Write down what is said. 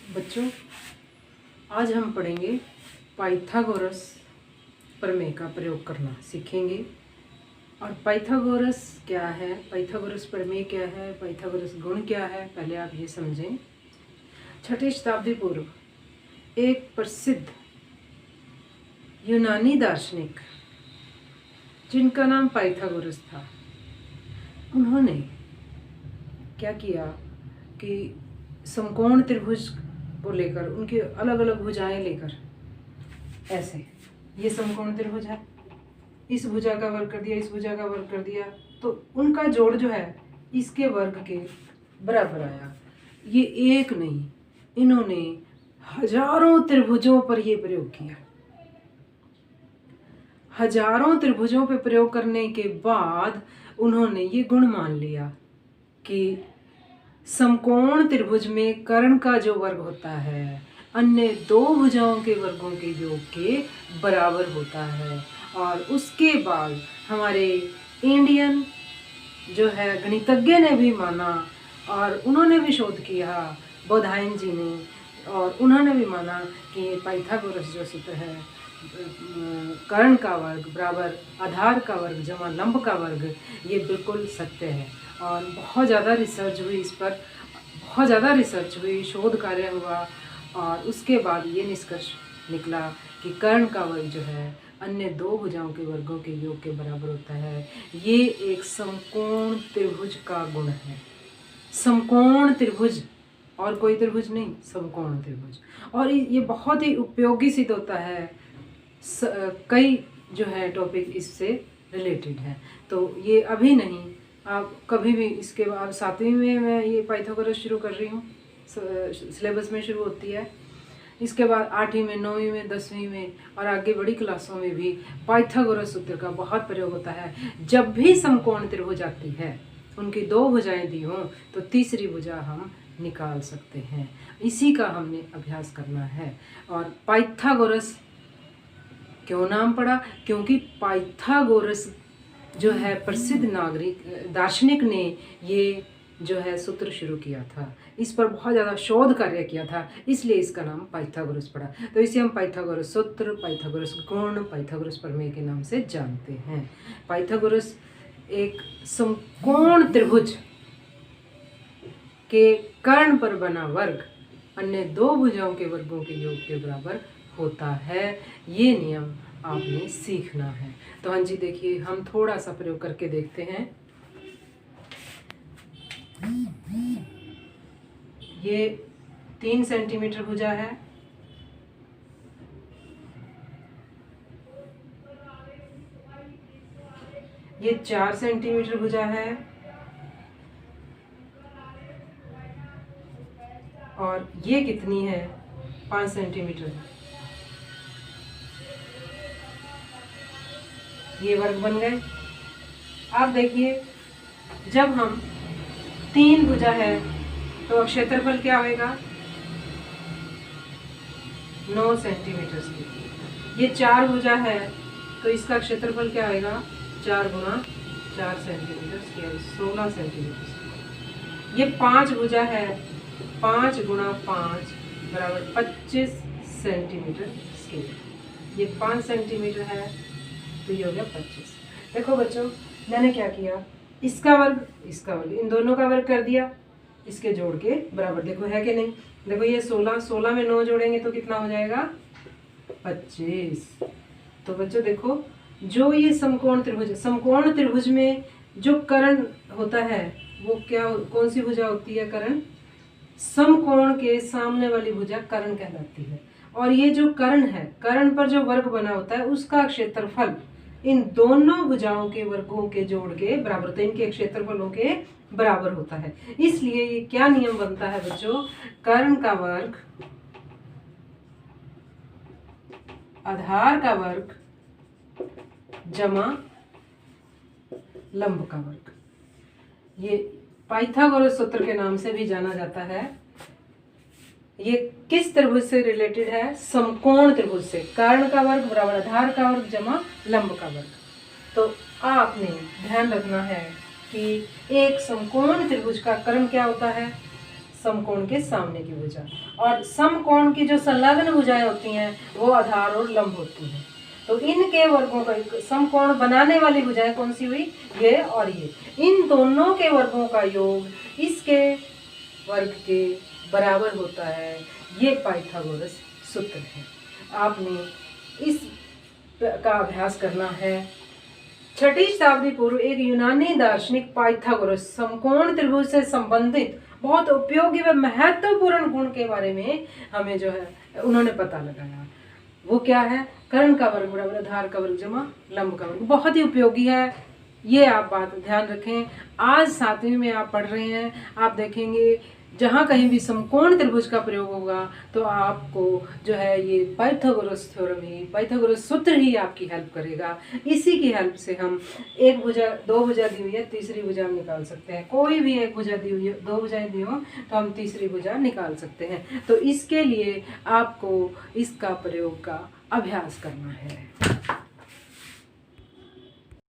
बच्चों, आज हम पढ़ेंगे पाइथागोरस प्रमेय का प्रयोग करना सीखेंगे। और पाइथागोरस क्या है, पाइथागोरस प्रमेय क्या है, पाइथागोरस गुण क्या है, पहले आप ये समझें। 6ठी शताब्दी पूर्व एक प्रसिद्ध यूनानी दार्शनिक जिनका नाम पाइथागोरस था, उन्होंने क्या किया कि समकोण त्रिभुज को लेकर उनके अलग अलग भुजाएं लेकर, ऐसे ये समकोण त्रिभुज है, इस भुजा का वर्ग कर दिया, इस भुजा का वर्ग कर दिया, तो उनका जोड़ जो है इसके वर्ग के बराबर आया। ये एक नहीं, इन्होंने हजारों त्रिभुजों पर ये प्रयोग किया। हजारों त्रिभुजों पर प्रयोग करने के बाद उन्होंने ये गुण मान लिया कि समकोण त्रिभुज में कर्ण का जो वर्ग होता है अन्य दो भुजाओं के वर्गों के योग के बराबर होता है। और उसके बाद हमारे इंडियन जो है गणितज्ञ ने भी माना और उन्होंने भी शोध किया, बोधायन जी ने, और उन्होंने भी माना कि पाइथागोरस जो सूत्र है कर्ण का वर्ग बराबर आधार का वर्ग जमा लंब का वर्ग, ये बिल्कुल सत्य है। और बहुत ज़्यादा रिसर्च हुई इस पर, बहुत ज़्यादा रिसर्च हुई, शोध कार्य हुआ, और उसके बाद ये निष्कर्ष निकला कि कर्ण का वर्ग जो है अन्य दो भुजाओं के वर्गों के योग के बराबर होता है। ये एक समकोण त्रिभुज का गुण है। समकोण त्रिभुज, और कोई त्रिभुज नहीं, समकोण त्रिभुज। और ये बहुत ही उपयोगी सिद्ध होता है, कई जो है टॉपिक इससे रिलेटेड है। तो ये अभी नहीं, आप कभी भी इसके बाद 7वीं में मैं ये पाइथागोरस शुरू कर रही हूँ, सिलेबस में शुरू होती है। इसके बाद 8वीं में, 9वीं में, 10वीं में और आगे बड़ी क्लासों में भी पाइथागोरस सूत्र का बहुत प्रयोग होता है। जब भी समकोण त्रिभुज आती है, उनकी दो भुजाएं दी हों, तो तीसरी भुजा हम निकाल सकते हैं। इसी का हमने अभ्यास करना है। और पाइथागोरस क्यों नाम पड़ा? क्योंकि पाइथागोरस जो है प्रसिद्ध नागरिक दार्शनिक ने ये जो है सूत्र शुरू किया था, इस पर बहुत ज़्यादा शोध कार्य किया था, इसलिए इसका नाम पाइथागोरस पड़ा। तो इसे हम पाइथागोरस सूत्र, पाइथागोरस गुण, पाइथागोरस प्रमेय के नाम से जानते हैं। पाइथागोरस एक समकोण त्रिभुज के कर्ण पर बना वर्ग अन्य दो भुजाओं के वर्गों के योग के बराबर होता है। ये नियम आपने सीखना है। तो हाँ जी, देखिए हम थोड़ा सा प्रयोग करके देखते हैं। ये 3 सेंटीमीटर भुजा है, ये 4 सेंटीमीटर भुजा है, और ये कितनी है? 5 सेंटीमीटर। ये वर्ग बन गए। आप देखिए, जब हम 3 भुजा है तो क्षेत्रफल क्या होगा? 9 सेंटीमीटर की। ये 4 भुजा है तो इसका क्षेत्रफल क्या होगा? 4 गुणा 4 सेंटीमीटर स्क्वायर, 16 सेंटीमीटर। ये 5 भुजा है, 5 गुणा 5 बराबर 25 सेंटीमीटर स्क्वायर। ये 5 सेंटीमीटर है तो ये हो गया 25। देखो बच्चों, मैंने क्या किया, इसका वर्ग, इसका वर्ग, इन दोनों का वर्ग कर दिया, इसके जोड़ के बराबर। देखो है कि नहीं? देखो ये 16 में 9 जोड़ेंगे तो कितना हो जाएगा? 25। तो बच्चों देखो, जो ये समकोण त्रिभुज है, समकोण त्रिभुज में जो कर्ण होता है वो क्या, कौन सी भुजा होती है? कर्ण। समकोण के सामने वाली भुजा कर्ण कहलाती है। और ये जो कर्ण है, कर्ण पर जो वर्ग बना होता है उसका क्षेत्रफल इन दोनों भुजाओं के वर्गों के जोड़ के बराबर होता है, इनके क्षेत्रफलों के बराबर होता है। इसलिए ये क्या नियम बनता है बच्चों? कर्ण का वर्ग आधार का वर्ग जमा लंब का वर्ग। ये पाइथागोरस सूत्र के नाम से भी जाना जाता है। ये किस त्रिभुज से रिलेटेड है? समकोण त्रिभुज से। कर्ण का वर्ग बराबर आधार का वर्ग जमा लंब का वर्ग। तो आपने ध्यान रखना है कि एक समकोण त्रिभुज का कर्ण क्या होता है? समकोण के सामने की भुजा। और समकोण की जो संलग्न भुजाएं होती हैं वो आधार और लंब होती हैं। तो इनके वर्गों का समकोण बनाने वाली भुजाएं कौन सी हुई, ये और ये। इन दोनों के वर्गों का योग इसके वर्ग के बराबर होता है। ये पाइथागोरस सूत्र है। आपने इस का अभ्यास करना है। 6ठी शताब्दी पूर्व एक यूनानी दार्शनिक पाइथागोरस समकोण त्रिभुज से संबंधित बहुत उपयोगी व महत्वपूर्ण गुण के बारे में हमें जो है उन्होंने पता लगाया। वो क्या है, कर्ण का वर्ग बराबर आधार का वर्ग जमा लंब का वर्ग। बहुत ही उपयोगी है, ये आप बात ध्यान रखें। आज 7वीं में आप पढ़ रहे हैं, आप देखेंगे जहाँ कहीं भी समकोण त्रिभुज का प्रयोग होगा तो आपको जो है ये पाइथागोरस थ्योरम ही, पाइथागोरस सूत्र ही आपकी हेल्प करेगा। इसी की हेल्प से हम एक भुजा, दो भुजा दी हुई है, तीसरी भुजा हम निकाल सकते हैं। कोई भी एक भुजा दी हुई है, दो भुजाएं दी हो तो हम तीसरी भुजा निकाल सकते हैं। तो इसके लिए आपको इसका प्रयोग का अभ्यास करना है।